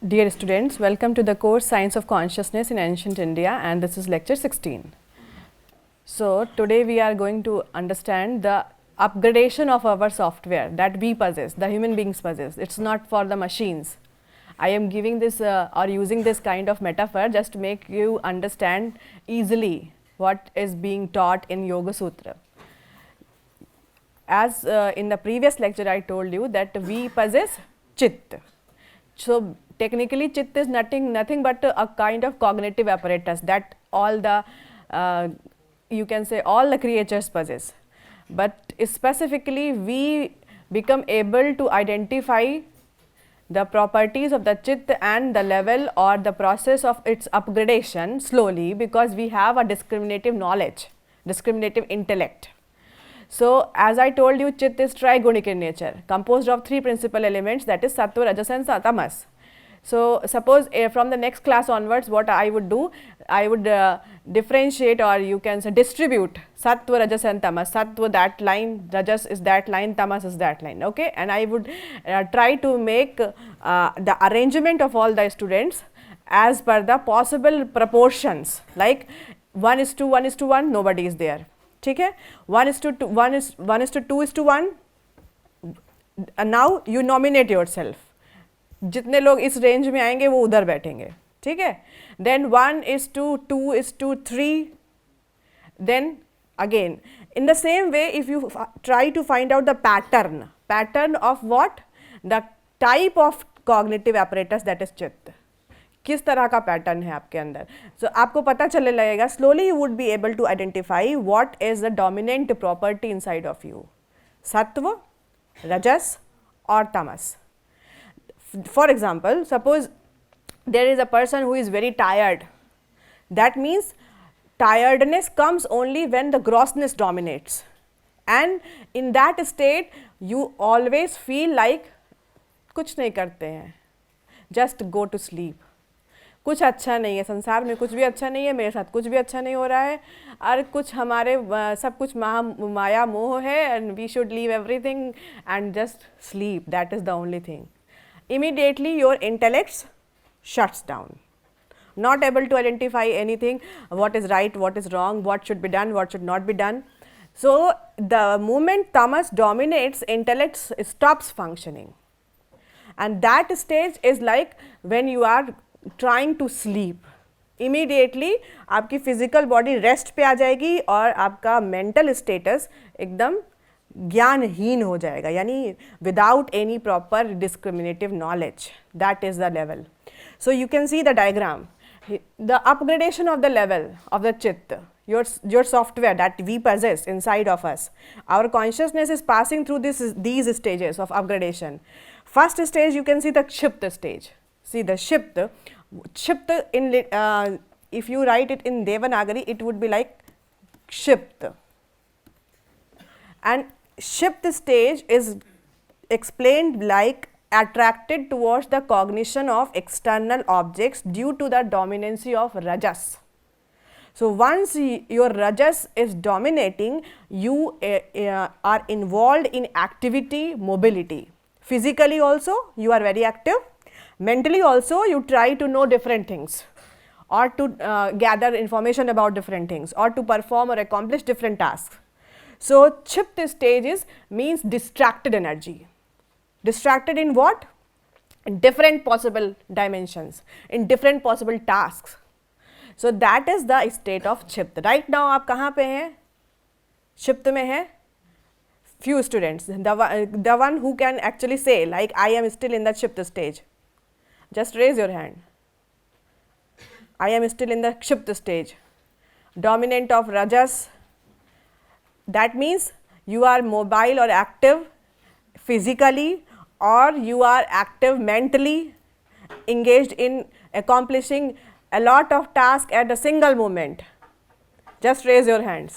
Dear students, welcome to the course Science of Consciousness in Ancient India, and this is lecture 16. So, today we are going to understand the upgradation of our software that we possess, the human beings possess. It's not for the machines. I am giving this or using this kind of metaphor just to make you understand easily what is being taught in Yoga Sutra. As in the previous lecture I told you that we possess Chitta. So, technically Chitta is nothing but a kind of cognitive apparatus that all the you can say all the creatures possess, but specifically we become able to identify the properties of the Chitta and the level or the process of its upgradation slowly because we have a discriminative knowledge, discriminative intellect. So, as I told you, Chitta is trigonic in nature, composed of three principal elements, that is Sattva, Rajas and Tamas. So, suppose from the next class onwards what I would do, I would differentiate or you can say distribute Sattva, Rajas and Tamas. Sattva that line, Rajas is that line, Tamas is that line, okay, and I would try to make the arrangement of all the students as per the possible proportions, like 1:1:1, nobody is there. ठीक है, 1:2:1, now you nominate your self, जितने लोग इस range में आएंगे वो उधर बैठेंगे, ठीक है. Then 1:2:3, then again in the same way if you try to find out the pattern of what, the type of cognitive apparatus that is chitta, किस तरह का पैटर्न है आपके अंदर. सो आपको पता चलने लगेगा, slowly you would be able to identify what is the dominant property inside of you, sattva, rajas और tamas. For example, suppose there is a person who is very tired, that means tiredness comes only when the grossness dominates, and in that state you always feel like कुछ नहीं करते हैं, just go to sleep. कुछ अच्छा नहीं है, संसार में कुछ भी अच्छा नहीं है, मेरे साथ कुछ भी अच्छा नहीं हो रहा है, और कुछ हमारे सब कुछ माया मोह है, and we should leave everything and just sleep, that is the only thing. Immediately your intellect shuts down, not able to identify anything, what is right, what is wrong, what should be done, what should not be done. So, the moment tamas dominates, intellect stops functioning, and that stage is like when you are trying to sleep. Immediately आपकी physical body rest पे आ जाएगी और आपका mental status एकदम ज्ञानहीन हो जाएगा, यानी without any proper discriminative knowledge. That is the level. So, you can see the diagram. The upgradation of the level of the Chitta, your software that we possess inside of us, our consciousness is passing through these stages of upgradation. First stage, you can see the Kshipta stage. See the Kshipta in if you write it in Devanagari, it would be like Kshipta, and Kshipta stage is explained like attracted towards the cognition of external objects due to the dominancy of Rajas. So, once your Rajas is dominating, you are involved in activity, mobility. Physically also you are very active, mentally also you try to know different things, or to gather information about different things, or to perform or accomplish different tasks. So, Kshipta stage means distracted energy. Distracted in what? In different possible dimensions, in different possible tasks. So, that is the state of Kshipta. Right now आप कहाँ पे हैं? Kshipta में हैं? Few students, the one who can actually say like I am still in the Kshipta stage, just raise your hand. I am still in the Kshipta stage, dominant of Rajas. That means you are mobile or active physically, or you are active mentally, engaged in accomplishing a lot of tasks at a single moment. Just raise your hands.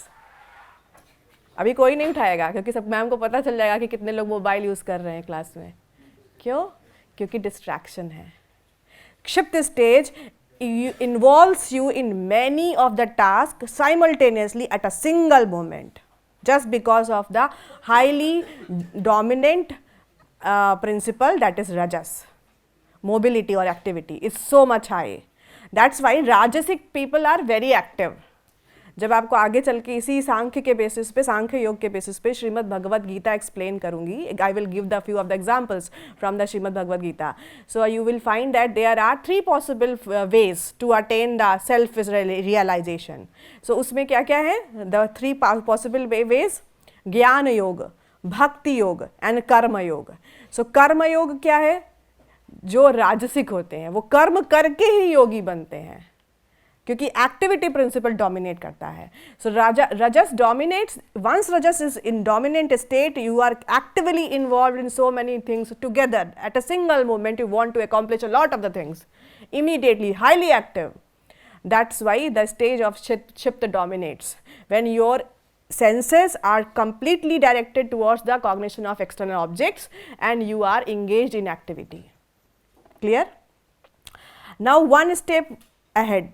अभी कोई नहीं उठाएगा क्योंकि सब ma'am को पता चल जाएगा कि कितने लोग मोबाइल यूज़ कर रहे हैं क्लास में. क्यों? क्योंकि डिस्ट्रैक्शन है. Kshipta stage involves you in many of the tasks simultaneously at a single moment, just because of the highly dominant principle, that is Rajas. mobility or activity is so much high. That's why Rajasic people are very active. जब आपको आगे चल के इसी सांख्य के basis पे, सांख्य योग के बेसिस पे श्रीमद् भगवद गीता एक्सप्लेन करूंगी. I will give the few of the examples from the Shrimad Bhagavad Gita. So you will find that there are 3 possible ways to attain the self realisation. So उसमें क्या क्या है? द 3 पॉसिबल वेज: ज्ञान योग, भक्ति योग एंड कर्म योग. सो कर्म योग क्या है? जो राजसिक होते हैं वो कर्म करके ही योगी बनते हैं, क्योंकि एक्टिविटी प्रिंसिपल डोमिनेट करता है. So rajas dominates. Once rajas is in dominant state, you are actively involve in so many things together at a single moment. You want to accomplish a lot of the things immediately, highly active. That's why the stage of Chitha dominates, when your senses are completely directed towards the cognition of external objects and you are engaged in activity. Clear? Now one step ahead,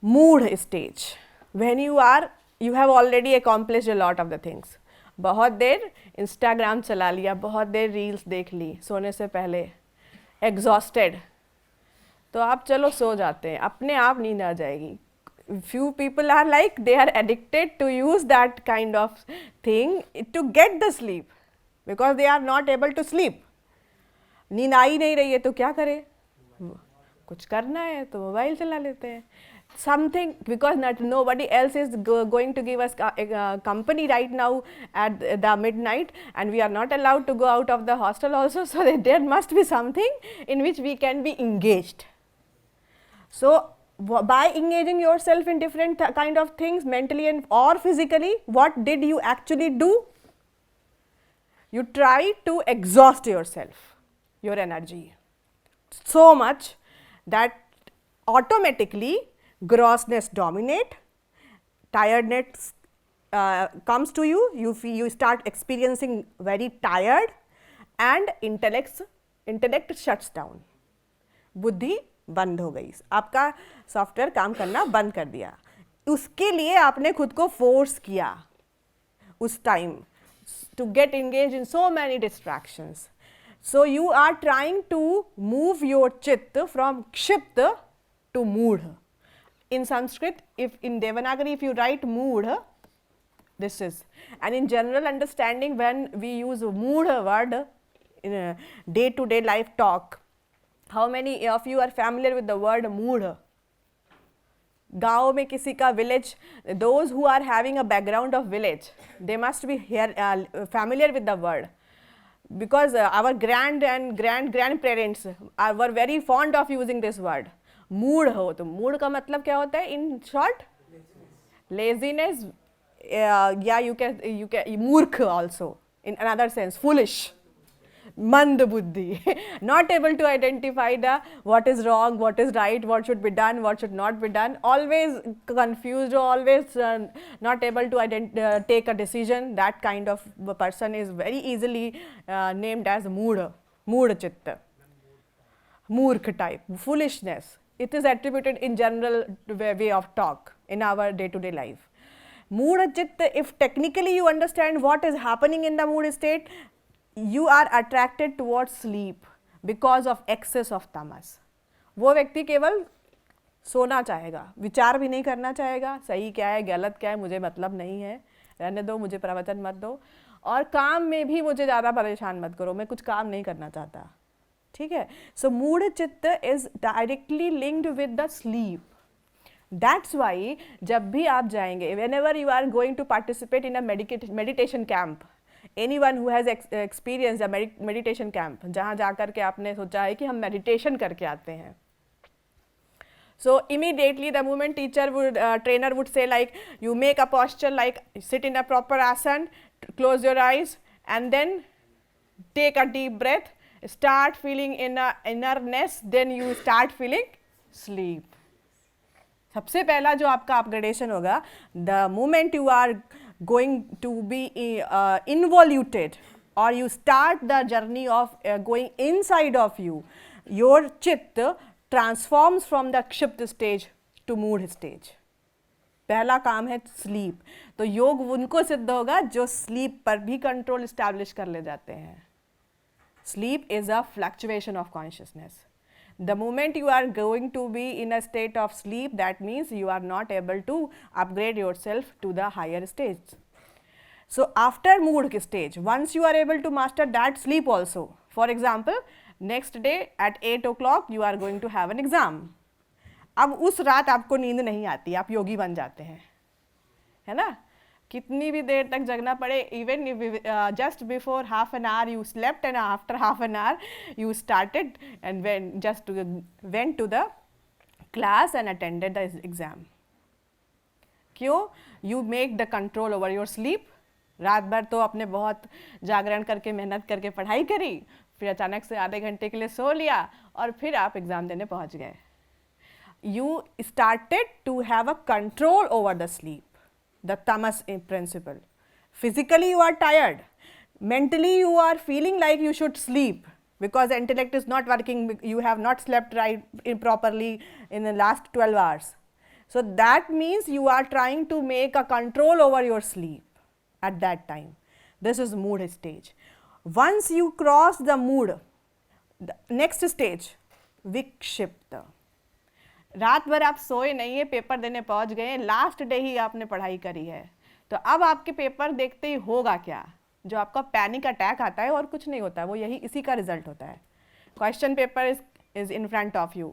mood stage. When you have already accomplished a lot of the things. बहुत देर Instagram चला लिया, बहुत देर reels देख ली सोने से पहले, exhausted, तो आप चलो सो जाते हैं, अपने आप नींद आ जाएगी. few people are like they are addicted to use that kind of thing to get the sleep, because they are not able to sleep. नींद आ ही नहीं रही है तो क्या करें? कुछ करना है तो मोबाइल चला लेते हैं. Something, because nobody else is going to give us company right now at the midnight, and we are not allowed to go out of the hostel also, so that there must be something in which we can be engaged. So by engaging yourself in different kind of things, mentally and or physically, what did you actually do? You try to exhaust yourself, your energy, so much that automatically grossness dominate, tiredness comes to you, you start experiencing very tired, and intellect shuts down. बुद्धि बंद हो गई, आपका software काम करना बंद कर दिया. उसके लिए आपने खुद को फोर्स किया उस time to get engaged in so many distractions. So you are trying to move your chit from kshipt to mood. In Sanskrit, if in Devanagari if you write mood, this is, and in general understanding when we use mood word in a day to day life talk, how many of you are familiar with the word mood? गाँव में किसी का village, those who are having a background of village, they must be here familiar with the word, because our grandparents were very fond of using this word. Mood हो, तो mood का मतलब क्या होता है इन शॉर्ट? लेजीनेस, या you can मूर्ख also in another sense, foolish, मंद बुद्धि, not able to identify the what is wrong, what is right, what should be done, what should not be done, always confused, always not able to take a decision. That kind of person is very easily named as mood chitta, मूर्ख type, foolishness. It is attributed in general way of talk in our day to day life. Mood chitta, if technically you understand what is happening in the mood state, you are attracted towards sleep because of excess of tamas. वो व्यक्ति केवल सोना चाहेगा, विचार भी नहीं करना चाहेगा, सही क्या है गलत क्या है मुझे मतलब नहीं है, रहने दो, मुझे प्रवचन मत दो, और काम में भी मुझे ज़्यादा परेशान मत करो, मैं कुछ काम नहीं करना चाहता. ठीक है. So mood chitta is directly linked with the sleep. That's why जब भी आप जाएंगे, whenever you are going to participate in a meditation camp, anyone who has experience the meditation camp, जहाँ जाकर के आपने सोचा है कि हम मेडिटेशन करके आते हैं, so immediately the moment trainer would say like, you make a posture like sit in a proper asana, close your eyes and then take a deep breath, start feeling innerness, then you start feeling sleep. सबसे पहला जो आपका upgradation होगा, the moment you are going to be involuted or you start the journey of going inside of you, your chitta transforms from the kshipt stage to mood stage. पहला काम है sleep. तो योग उनको सिद्ध होगा जो स्लीप पर भी कंट्रोल स्टैब्लिश कर ले जाते हैं. Sleep is a fluctuation of consciousness. The moment you are going to be in a state of sleep, that means you are not able to upgrade yourself to the higher stage. So after mood stage, once you are able to master that sleep also, for example, next day at 8 o'clock you are going to have an exam. अब उस रात आपको नींद नहीं आती, आप योगी बन जाते हैं, है ना? कितनी भी देर तक जगना पड़े, even just before half an hour you slept and after half an hour you started and when just went to the class and attended the exam. क्यों? You make the control over your sleep. रात भर तो अपने बहुत जागरण करके मेहनत करके पढ़ाई करी, फिर अचानक से आधे घंटे के लिए सो लिया और फिर आप एग्ज़ाम देने पहुंच गए. You started to have a control over the sleep, the tamas principle. Physically you are tired, mentally you are feeling like you should sleep because the intellect is not working, you have not slept right properly in the last 12 hours. So that means you are trying to make a control over your sleep at that time. This is mood stage. Once you cross the mood, the next stage, vikshipta. रात भर आप सोए नहीं है, paper देने पहुंच गए, last day ही आपने पढ़ाई करी है, तो अब आपके पेपर देखते ही होगा क्या? जो आपका पैनिक अटैक आता है और कुछ नहीं होता है, वो यही इसी का रिजल्ट होता है. Question paper is in front of you,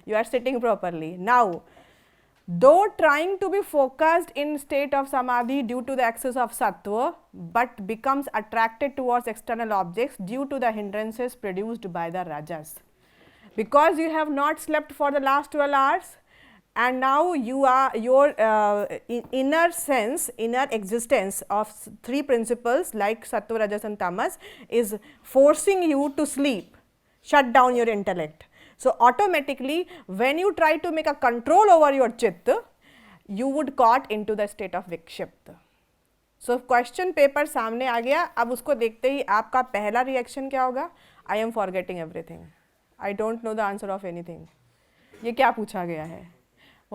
you are sitting properly. Now though trying to be focused in state of samadhi due to the excess of sattva, but becomes attracted towards external objects due to the hindrances produced by the rajas. Because you have not slept for the last 12 hours and now you are your inner sense, inner existence of three principles like sattva, rajas and tamas is forcing you to sleep, shut down your intellect. So automatically when you try to make a control over your chitta, you would caught into the state of vikshipta. So question paper सामने आ गया, अब उसको देखते ही आपका पहला reaction क्या होगा? I am forgetting everything. I don't know the answer of anything. ये क्या पूछा गया है?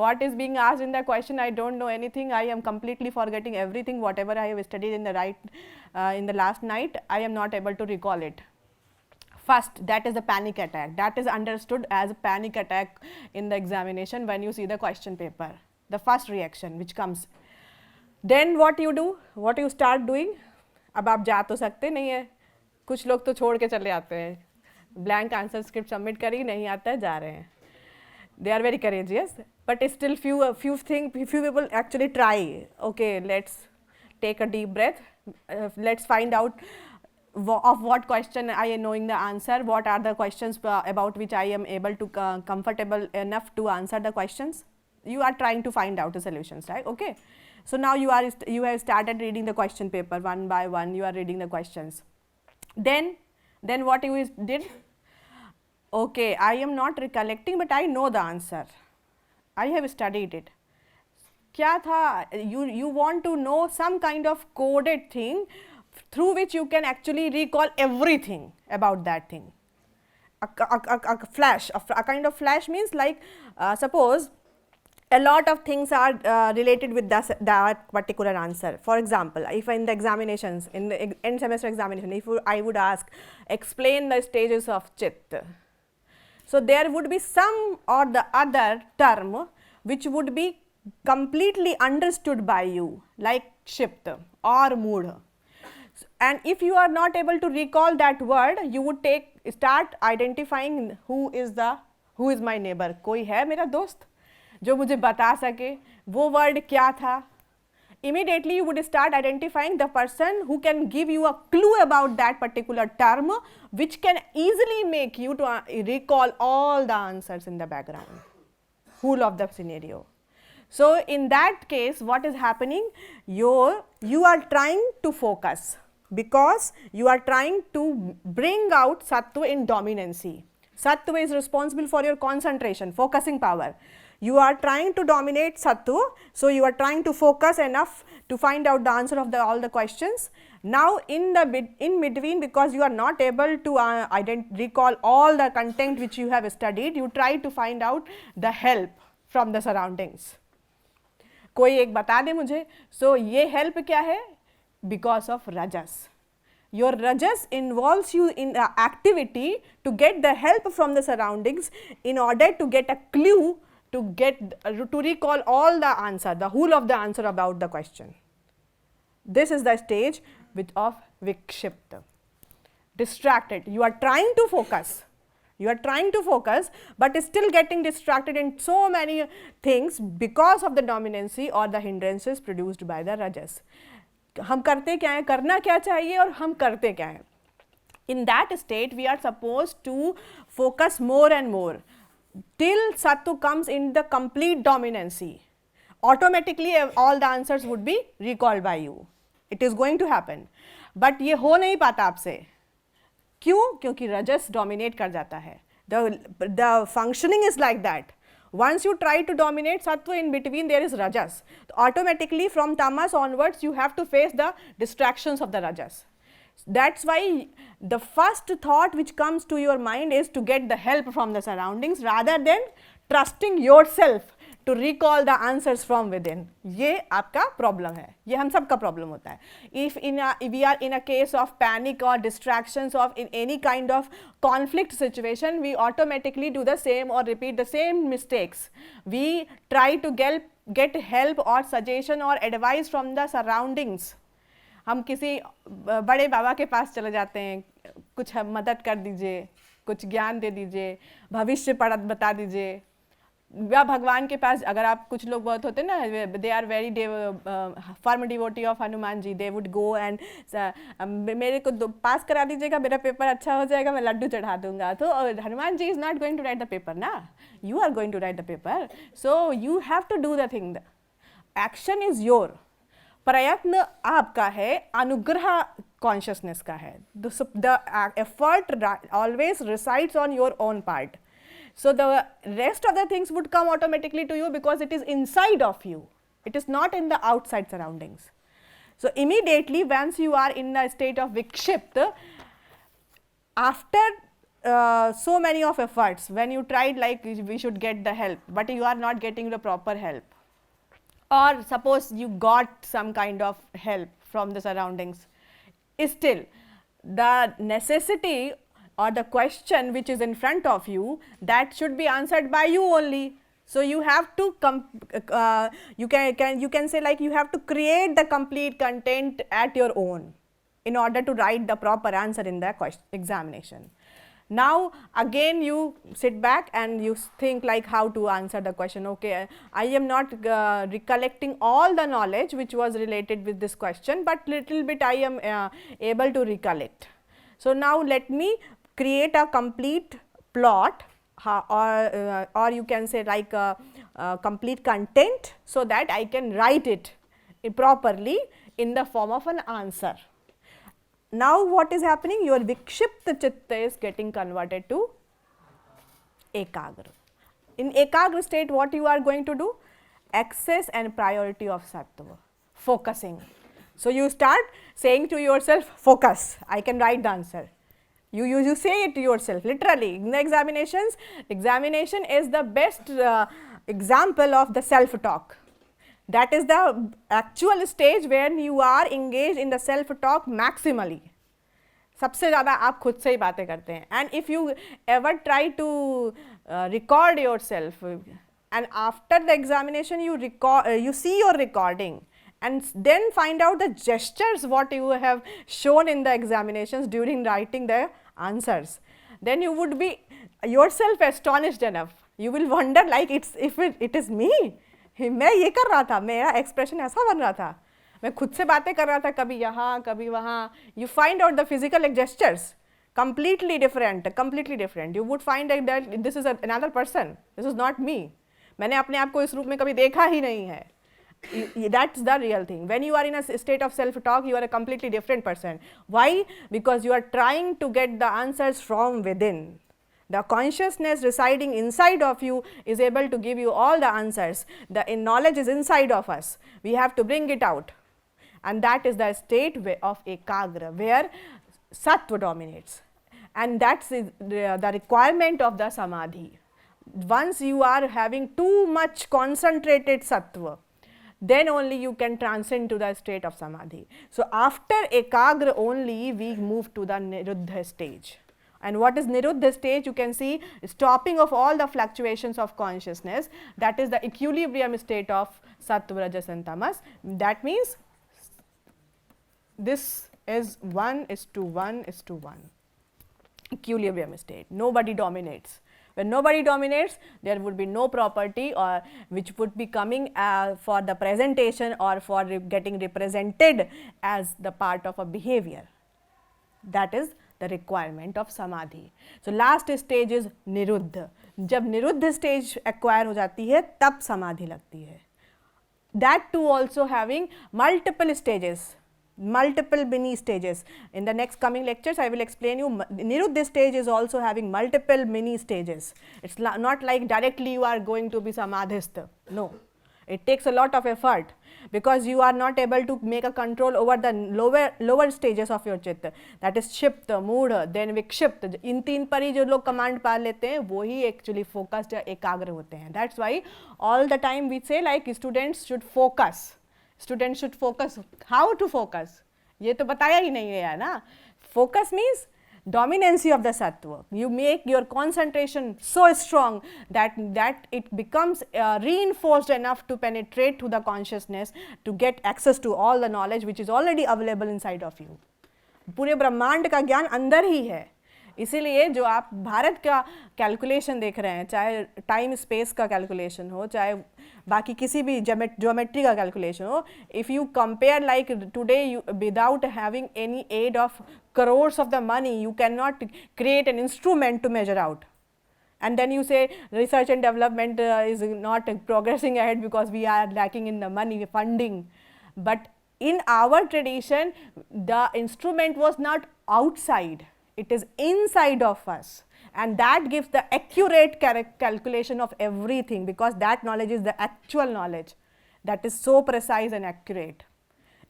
What is being asked in the question? I don't know anything. I am completely forgetting everything. Whatever I have studied in the last night, I am not able to recall it. First, that is a panic attack. That is understood as a panic attack in the examination when you see the question paper. The first reaction which comes. Then what you do? What you start doing? अब आप जा तो सकते नहीं है, कुछ लोग तो छोड़ के चले आते हैं, ब्लैंक आंसर स्क्रिप्ट सबमिट करी, नहीं आता है, जा रहे हैं. They are very courageous, but still few people actually try. Okay, let's take a deep breath. Let's find out of what question I am knowing the answer. What are the questions about which I am able to comfortable enough to answer the questions. You are trying to find out the solutions, right? Okay. So now you have started reading the question paper one by one. You are reading the questions. Then what you did? Okay, I am not recollecting, but I know the answer. I have studied it. क्या था? You want to know some kind of coded thing through which you can actually recall everything about that thing. A flash, a kind of flash means like suppose a lot of things are related with that particular answer. For example, if in the examinations, in the end semester examination, if I would ask, explain the stages of chitta. So there would be some or the other term which would be completely understood by you, like kshipta or mood. And if you are not able to recall that word, you would start identifying who is my neighbor. कोई है मेरा दोस्त जो मुझे बता सके वो word क्या था. Immediately you would start identifying the person who can give you a clue about that particular term, which can easily make you to recall all the answers in the background, whole of the scenario. So in that case, what is happening? You are trying to focus because you are trying to bring out sattva in dominancy. Sattva is responsible for your concentration, focusing power. You are trying to dominate sattva, so you are trying to focus enough to find out the answer of all the questions. Now in between, because you are not able to recall all the content which you have studied, you try to find out the help from the surroundings. कोई एक बता दे मुझे. So ये help क्या है? Because of rajas. Your rajas involves you in activity to get the help from the surroundings in order to get a clue to recall all the answer, the whole of the answer about the question. This is the stage of vikshipta, distracted. You are trying to focus. You are trying to focus, but still getting distracted in so many things because of the dominancy or the hindrances produced by the rajas. हम करते क्या हैं, करना क्या चाहिए और हम करते क्या हैं. In that state, we are supposed to focus more and more till sattva comes in the complete dominancy. Automatically, all the answers would be recalled by you. It is going to happen. But ये हो नहीं पाता आपसे. क्यों? क्योंकि रजस dominate कर जाता है. The functioning is like that. Once you try to dominate sattva, in between there is rajas. Automatically from tamas onwards you have to face the distractions of the rajas. That's why the first thought which comes to your mind is to get the help from the surroundings rather than trusting yourself to recall the answers from within. ये आपका problem है, ये हम सब का problem होता है. If we are in a case of panic or distractions of in any kind of conflict situation, we automatically do the same or repeat the same mistakes. We try to get help or suggestion or advice from the surroundings. हम किसी बड़े बाबा के पास चले जाते हैं, कुछ मदद कर दीजिए, कुछ ज्ञान दे दीजिए, भविष्य बता दीजिए, या भगवान के पास. अगर आप कुछ लोग बहुत होते हैं ना, they are very firm devotee of Hanuman ji, they would go and मेरे को पास करा दीजिएगा, मेरा पेपर अच्छा हो जाएगा, मैं लड्डू चढ़ा दूंगा. तो Hanuman ji is not going to write the paper ना, you are going to write the paper. So you have to do the thing. Action is your. प्रयत्न आपका है, अनुग्रह कॉन्शियसनेस का है. The effort always resides on your own part. So the rest of the things would come automatically to you because it is inside of you. It is not in the outside surroundings. So immediately once you are in a state of vikshipta, after so many of efforts, when you tried like we should get the help, but you are not getting the proper help, or suppose you got some kind of help from the surroundings, still the necessity or the question which is in front of you, that should be answered by you only. So you have to you can say like you have to create the complete content at your own in order to write the proper answer in the examination. Now again you sit back and you think like how to answer the question. Okay, I am not recollecting all the knowledge which was related with this question, but little bit I am able to recollect. So now let me create a complete plot or you can say like a complete content, so that I can write it properly in the form of an answer. Now what is happening? Your vikshipta chitta is getting converted to ekagra. In ekagra state, what you are going to do? Access and priority of sattva, focusing. So you start saying to yourself, focus, I can write the answer. You say it to yourself literally. In the examination is the best example of the self talk. That is the actual stage when you are engaged in the self talk maximally. सबसे ज़्यादा आप खुद से ही बातें करते हैं. And if you ever try to record yourself and after the examination you see your recording and then find out the gestures what you have shown in the examinations during writing the answers, then you would be yourself astonished enough. You will wonder like if it is me. मैं ये कर रहा था, मेरा expression ऐसा बन रहा था, मैं खुद से बातें कर रहा था, कभी यहाँ कभी वहाँ. You find out the physical gestures completely different. You would find that this is another person, this is not me. मैंने अपने आप को इस रूप में कभी देखा ही नहीं है. That's the real thing. When you are in a state of self-talk, you are a completely different person. Why? Because you are trying to get the answers from within. The consciousness residing inside of you is able to give you all the answers. The knowledge is inside of us. We have to bring it out. And that is the state of ekagra, where sattva dominates. And that's the requirement of the samadhi. Once you are having too much concentrated sattva, then only you can transcend to the state of samadhi. So, after ekagra only we move to the niruddha stage. And what is niruddha stage? You can see stopping of all the fluctuations of consciousness, that is the equilibrium state of sattva, rajas and tamas. That means this is 1:1:1, equilibrium state, nobody dominates. When nobody dominates, there would be no property or which would be coming for the presentation or for getting represented as the part of a behavior. That is the requirement of samadhi. So, last stage is niruddha. जब निरुद्ध stage acquire हो जाती है तब समाधि लगती है. That too also having multiple stages, multiple mini stages. In the next coming lectures I will explain you niruddha stage is also having multiple mini stages. It is not like directly you are going to be samadhist. No, it takes a lot of effort, because you are not able to make a control over the lower stages of your चित्त, that is क्षिप्त, मूढ़, then विक्षिप्त. इन तीन पर ही जो लोग command पा लेते हैं वो ही एक्चुअली फोकस्ड या एकाग्र होते हैं. That's why all the time we say like students should focus. Students should focus. How to focus ये तो बताया ही नहीं है ना. Focus means dominancy of the sattva. You make your concentration so strong that it becomes reinforced enough to penetrate to the consciousness, to get access to all the knowledge which is already available inside of you. पूरे ब्रह्मांड का ज्ञान अंदर ही है. इसीलिए जो आप भारत का कैलकुलेशन देख रहे हैं, चाहे टाइम स्पेस का कैलकुलेशन हो, चाहे बाकी किसी भी ज्योमेट्री का कैलकुलेशन हो, if you compare like today you without having any ad of crores of the money, you cannot create an instrument to measure out. And then you say research and development is not progressing ahead because we are lacking in the money funding. But in our tradition, the instrument was not outside, it is inside of us, and that gives the accurate calculation of everything, because that knowledge is the actual knowledge that is so precise and accurate.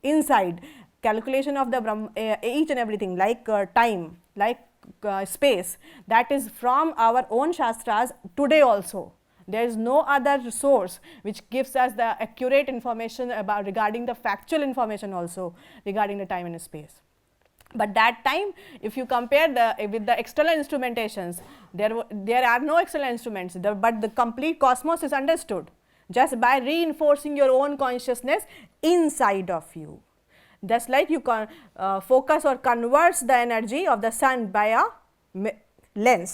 Inside, calculation of the each and everything, like time, like space, that is from our own shastras today also. There is no other source which gives us the accurate information about regarding the factual information also regarding the time and space. But that time, if you compare with the external instrumentations, there are no external instruments, but the complete cosmos is understood just by reinforcing your own consciousness inside of you. Just like you can focus or converts the energy of the sun by a lens.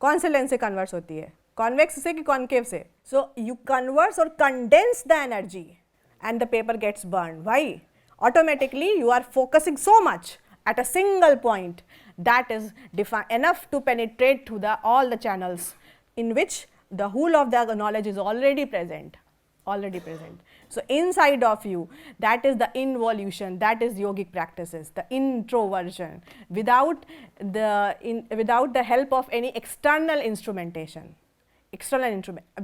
कौन से lens से converse होती है? Convex से कि concave से? So you converse or condense the energy and the paper gets burned. Why? Automatically you are focusing so much at a single point that is enough to penetrate to all the channels in which the whole of the knowledge is already present. So, inside of you, that is the involution, that is yogic practices, the introversion, without the help of any external instrumentation.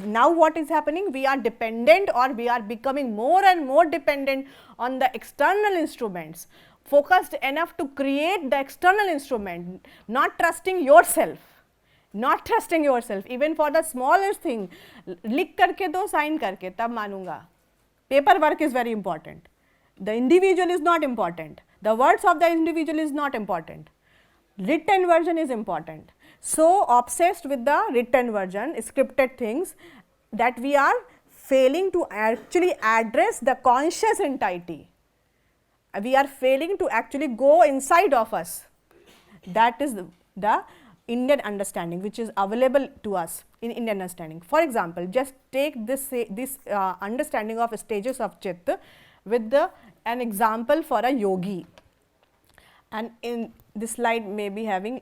Now what is happening? We are dependent, or we are becoming more and more dependent on the external instruments, focused enough to create the external instrument, not trusting yourself. Even for the smallest thing, लिख करके दो, sign करके तब मानूंगा. Paper work is very important. The individual is not important. The words of the individual is not important. Written version is important. So obsessed with the written version, scripted things, that we are failing to actually address the conscious entity. We are failing to actually go inside of us. That is the Indian understanding which is available to us in Indian understanding. For example, just take this understanding of stages of Chitta with an example for a yogi, and in this slide may be having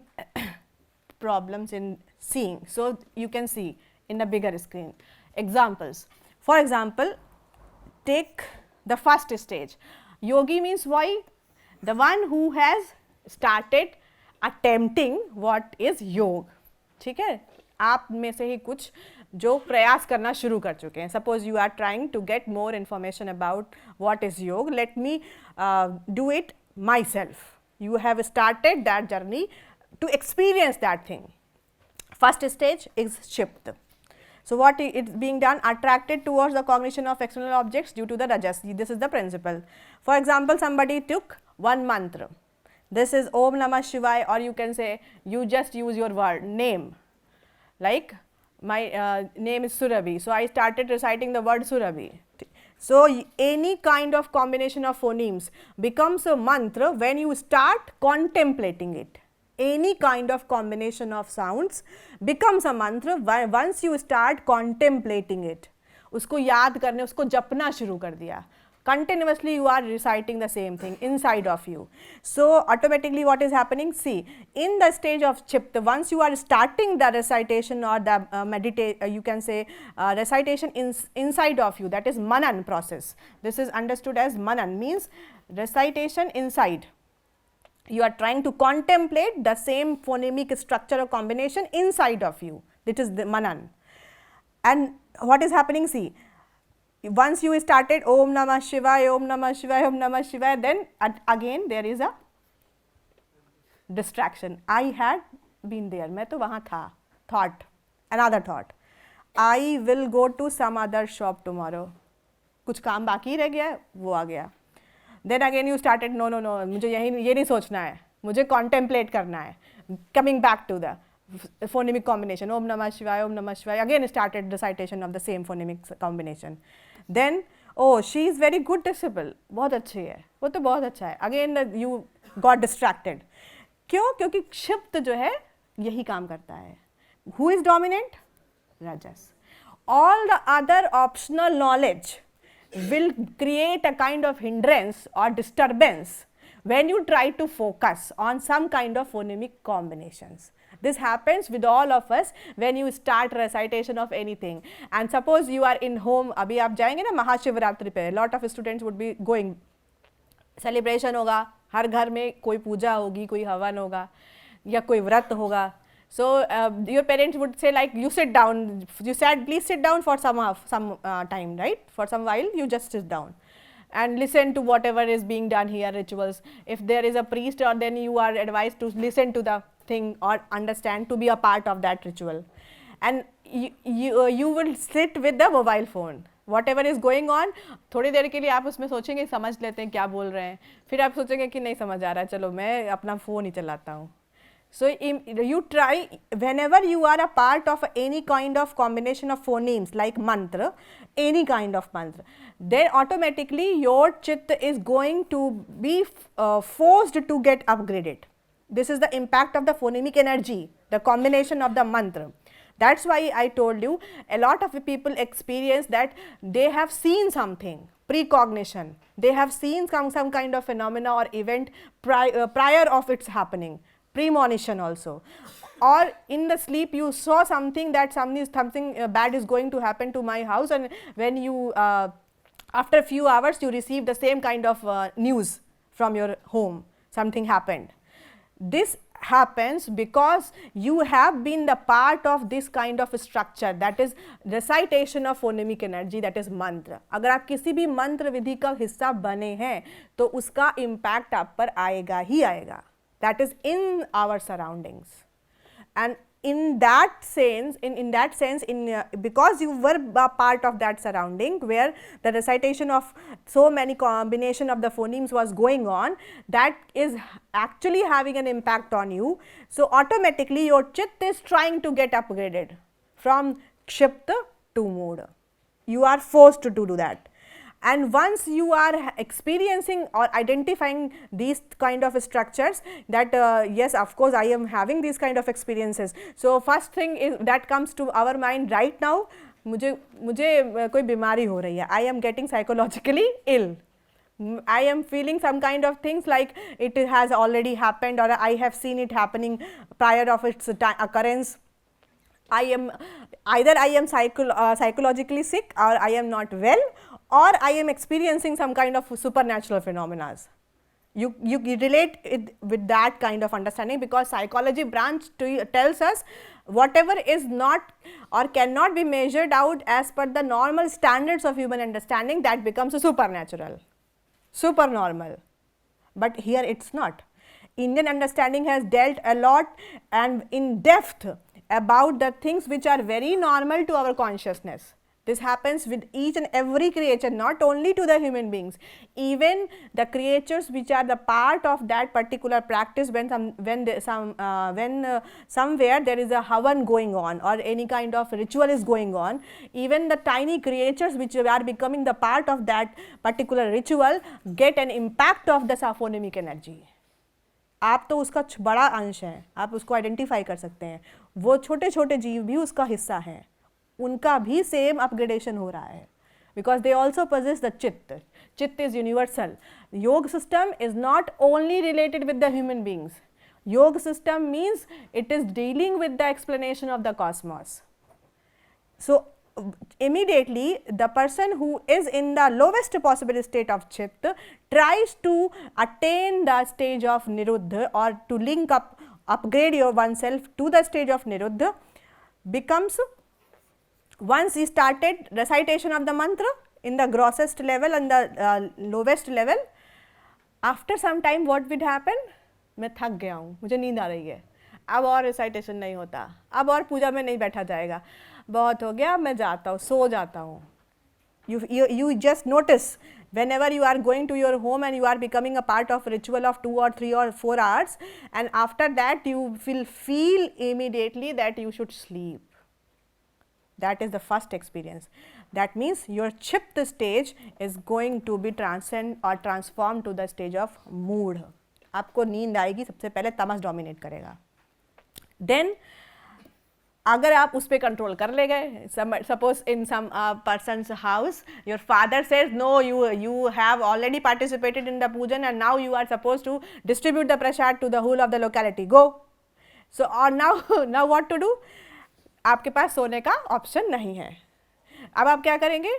problems in seeing. So, you can see in a bigger screen examples. For example, take the first stage. Yogi means why? The one who has started attempting what is योग. ठीक है, आप में से ही कुछ जो प्रयास करना शुरू कर चुके हैं. Suppose you are trying to get more information about what is योग. Let me do it myself. You have started that journey to experience that thing. First stage is Chipta. So what it's being done, attracted towards the cognition of external objects due to the rajas. This is the principle. For example, somebody took one mantra. This is Om Namah Shivaya, or you can say you just use your word name. Like my name is Surabhi, so I started reciting the word Surabhi. So any kind of combination of phonemes becomes a mantra when you start contemplating it. Any kind of combination of sounds becomes a mantra once you start contemplating it. उसको याद करने, उसको जपना शुरू कर दिया. Continuously you are reciting the same thing inside of you. So automatically what is happening? See, in the stage of Chipta, once you are starting the recitation or the you can say recitation inside of you, that is Manan process. This is understood as Manan, means recitation inside. You are trying to contemplate the same phonemic structure or combination inside of you. This is the Manan. And what is happening? See, once you started Om Namah Shivaya, Om Namah Shivaya, Om Namah Shivaya, then again there is a distraction. I had been there, मैं तो वहाँ था. Thought, another thought. I will go to some other shop tomorrow. कुछ काम बाकी रह गया, वो आ गया. Then again you started, no, मुझे ये नहीं सोचना है, मुझे contemplate करना है. Coming back to the phonemic combination, Om Namah Shivaya, Om Namah Shivaya, again started recitation of the same phonemic combination. Then, oh, she is very good disciple, बहुत अच्छी है, वो तो बहुत अच्छा है. Again you got distracted. क्यों? क्योंकि क्षिप्त जो है यही काम करता है. Who is dominant? Rajas. All the other optional knowledge will create a kind of hindrance or disturbance when you try to focus on some kind of phonemic combinations. This happens with all of us when you start recitation of anything. And suppose you are in home, अभी आप जाएंगे ना महाशिवरात्रि पे, lot of students would be going. Celebration होगा, हर घर में कोई पूजा होगी, कोई हवन होगा या कोई व्रत होगा. So your parents would say like, you sit down, you said please sit down for some time, right? For some while you just sit down and listen to whatever is being done here, rituals. If there is a priest, or then you are advised to listen to the thing or understand, to be a part of that ritual. And you will sit with the mobile phone. Whatever is going on, थोड़ी देर के लिए आप उसमें सोचेंगे समझ लेते हैं क्या बोल रहे हैं, फिर आप सोचेंगे कि नहीं समझ आ रहा है, चलो मैं अपना फ़ोन ही चलाता हूँ. So you try, whenever you are a part of any kind of combination of phonemes like mantra, any kind of mantra, then automatically your chitta is going to be forced to get upgraded. This is the impact of the phonemic energy, the combination of the mantra. That's why I told you, a lot of people experience that they have seen something, precognition, they have seen some kind of phenomena or event prior of its happening. Premonition also, or in the sleep you saw something that something bad is going to happen to my house, and when you after a few hours you receive the same kind of news from your home, something happened. This happens because you have been the part of this kind of structure, that is recitation of phonemic energy, that is mantra. अगर आप किसी भी मंत्र विधि का हिस्सा बने हैं तो उसका impact आप पर आएगा ही आएगा. That is in our surroundings, and in that sense, because you were a part of that surrounding where the recitation of so many combination of the phonemes was going on, that is actually having an impact on you. So automatically your chitta is trying to get upgraded from kshipta to mood. You are forced to do that. And once you are experiencing or identifying these kind of structures, that yes, of course I am having these kind of experiences. So first thing is that comes to our mind right now, मुझे कोई बीमारी हो रही है, I am getting psychologically ill, I am feeling some kind of things like it has already happened, or I have seen it happening prior of its occurrence. I am psychologically sick, or I am not well, or I am experiencing some kind of supernatural phenomena. You relate it with that kind of understanding, because psychology branch tells us whatever is not or cannot be measured out as per the normal standards of human understanding, that becomes a supernatural, supernormal. But here it is not. Indian understanding has dealt a lot and in depth about the things which are very normal to our consciousness. This happens with each and every creature, not only to the human beings, even the creatures which are the part of that particular practice. When somewhere there is a havan going on or any kind of ritual is going on, even the tiny creatures which are becoming the part of that particular ritual get an impact of the sapphonic energy. आप तो उसका बड़ा अंश हैं, आप उसको identify कर सकते हैं, वो छोटे छोटे जीव भी उसका हिस्सा हैं, उनका भी सेम अपग्रेडेशन हो रहा है, because they also possess the chitta. Chitta is universal. Yoga system is not only related with the human beings. Yoga system means it is dealing with the explanation of the cosmos. So immediately the person who is in the lowest possible state of Chitta tries to attain the stage of Niruddha, or to link up, upgrade your oneself to the stage of Niruddha, becomes, once he started recitation of the mantra in the grossest level and the lowest level, after some time what would happen? मैं थक गया हूँ, मुझे नींद आ रही है, अब और रिसाइटेशन नहीं होता, अब और पूजा में नहीं बैठा जाएगा, बहुत हो गया, मैं जाता हूँ, सो जाता हूँ. You just notice whenever you are going to your home and you are becoming a part of ritual of 2 or 3 or 4 hours, and after that you will feel immediately that you should sleep. That is the first experience. That means your Chipta stage is going to be transcend or transformed to the stage of mood. आपको नींद आएगी, सबसे पहले तमस dominate करेगा. Then अगर आप उस पर कंट्रोल कर ले गए, suppose in some person's house your father says no, you have already participated in the pujan and now you are supposed to distribute the prasad to the whole of the locality, go. So or now what to do? आपके पास सोने का option नहीं है. अब आप क्या करेंगे?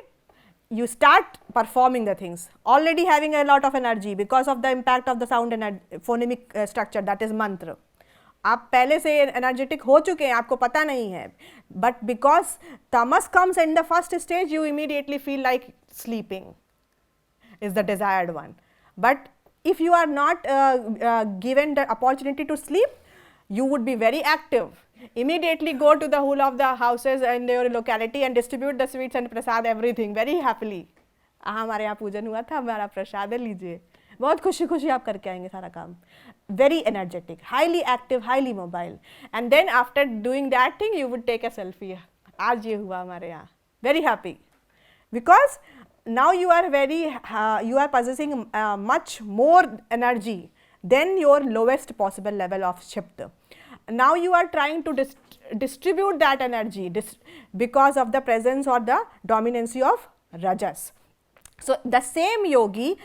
You start performing the things, already having a lot of energy because of the impact of the sound and phonemic structure, that is mantra. आप पहले से एनर्जेटिक हो चुके हैं, आपको पता नहीं है, but because tamas comes in the first stage, you immediately feel like sleeping is the desired one. But if you are not given the opportunity to sleep, you would be very active. Immediately go to the whole of the houses in your locality and distribute the sweets and prasad, everything very happily. हमारे यहाँ पूजन हुआ था, हमारा प्रसाद लीजिए, बहुत खुशी खुशी आप करके आएंगे सारा काम. Very energetic, highly active, highly mobile. And then after doing that thing, you would take a selfie. आज ये हुआ हमारे यहाँ, very happy, because now you are very you are possessing much more energy than your lowest possible level of Chipta. Now you are trying to distribute that energy because of the presence or the dominancy of Rajas. So the same yogi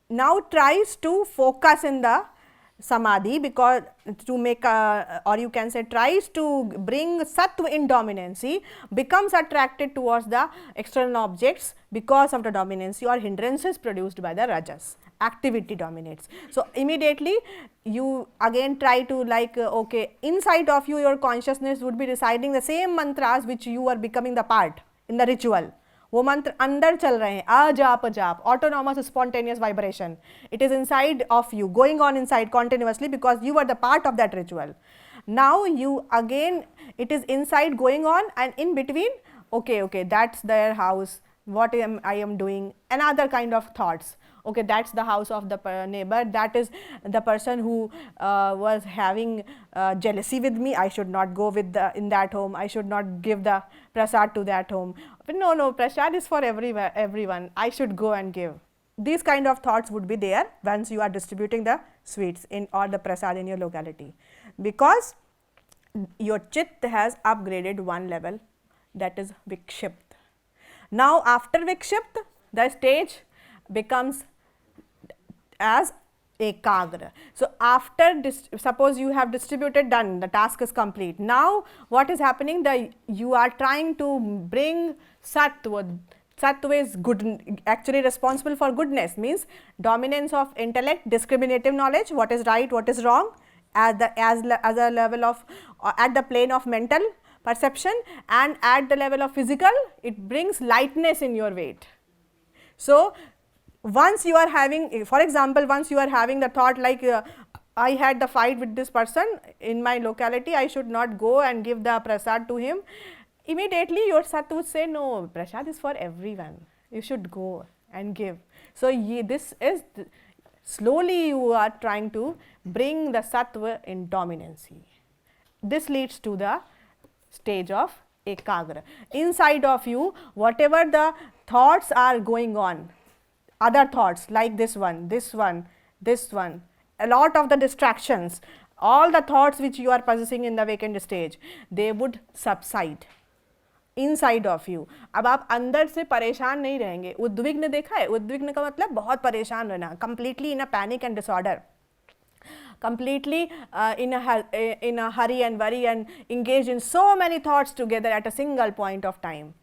now tries to focus in the Samadhi, because to make or you can say tries to bring Sattva in dominancy, becomes attracted towards the external objects because of the dominancy or hindrances produced by the Rajas. Activity dominates. So immediately you again try to like okay, inside of you your consciousness would be reciting the same mantras which you are becoming the part in the ritual. वो मंत्र अंदर चल रहे हैं, अजाप जाप, autonomous spontaneous vibration. It is inside of you, going on inside continuously because you are the part of that ritual. Now you again, it is inside going on, and in between, okay, that's their house, what I am doing, another kind of thoughts. Okay, that's the house of the neighbor, that is the person who was having jealousy with me, I should not go with in that home, I should not give the prasad to that home. But no, prasad is for everyone, I should go and give. These kind of thoughts would be there once you are distributing the sweets in or the prasad in your locality, because your chitta has upgraded one level, that is Vikshipt. Now after Vikshipt, the stage becomes as Ekagra. So after suppose you have distributed, done, the task is complete. Now what is happening, you are trying to bring Sattva. Sattva is good, actually responsible for goodness, means dominance of intellect, discriminative knowledge, what is right, what is wrong, as a level of at the plane of mental perception, and at the level of physical, it brings lightness in your weight. So once you are having, for example, once you are having the thought like I had the fight with this person in my locality, I should not go and give the prasad to him. Immediately your sat would say, no, prasad is for everyone, you should go and give. So this is slowly you are trying to bring the sattva in dominancy. This leads to the stage of ekagra. Inside of you, whatever the thoughts are going on, other thoughts like this one, this one, this one, a lot of the distractions, all the thoughts which you are possessing in the vacant stage, they would subside inside of you. अब आप अंदर से परेशान नहीं रहेंगे. उद्विग्न देखा है? उद्विग्न का मतलब बहुत परेशान रहना, completely in a panic and disorder, completely in a hurry and worry and engaged in so many thoughts together at a single point of time.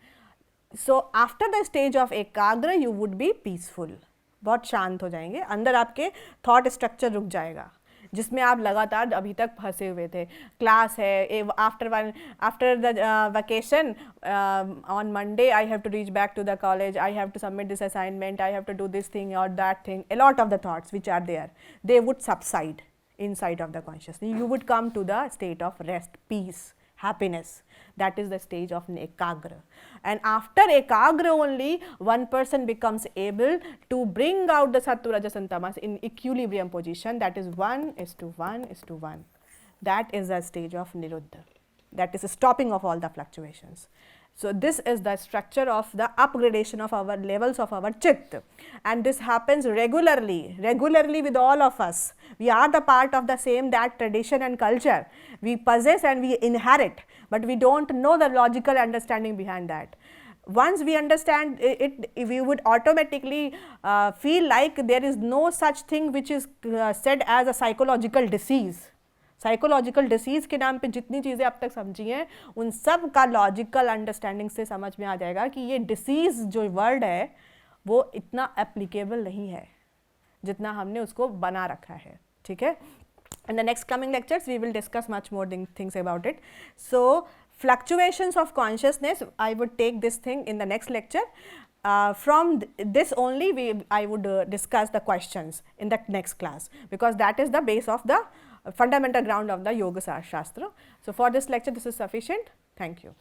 So after the stage of ekagra you would be peaceful. बहुत शांत हो जाएंगे, अंदर आपके thought structure रुक जाएगा जिसमें आप लगातार अभी तक फंसे हुए थे. क्लास है, after the vacation on Monday I have to reach back to the college, I have to submit this assignment, I have to do this thing और that thing. a lot of the thoughts which are there, they would subside inside of the consciousness. You would come to the state of rest, peace, happiness. That is the stage of ekagra. And after ekagra only one person becomes able to bring out the sattva, rajas and tamas in equilibrium position, that is 1:1:1. That is the stage of niruddha, that is stopping of all the fluctuations. So this is the structure of the upgradation of our levels of our chitt, and this happens regularly with all of us. We are the part of the same that tradition and culture we possess and we inherit, but we don't know the logical understanding behind that. Once we understand it, we would automatically feel like there is no such thing which is said as a psychological disease. Psychological disease के नाम पे जितनी चीज़ें अब तक समझी हैं उन सब का लॉजिकल अंडरस्टैंडिंग से समझ में आ जाएगा कि ये डिसीज़ जो वर्ड है वो इतना एप्लीकेबल नहीं है जितना हमने उसको बना रखा है. ठीक है. In the next coming lectures we will discuss much more things about it. So fluctuations of consciousness, I would take this thing in the next lecture. From this only I would discuss the questions in the next class, because that is the base of the fundamental ground of the Yoga Shastra. So for this lecture this is sufficient. Thank you.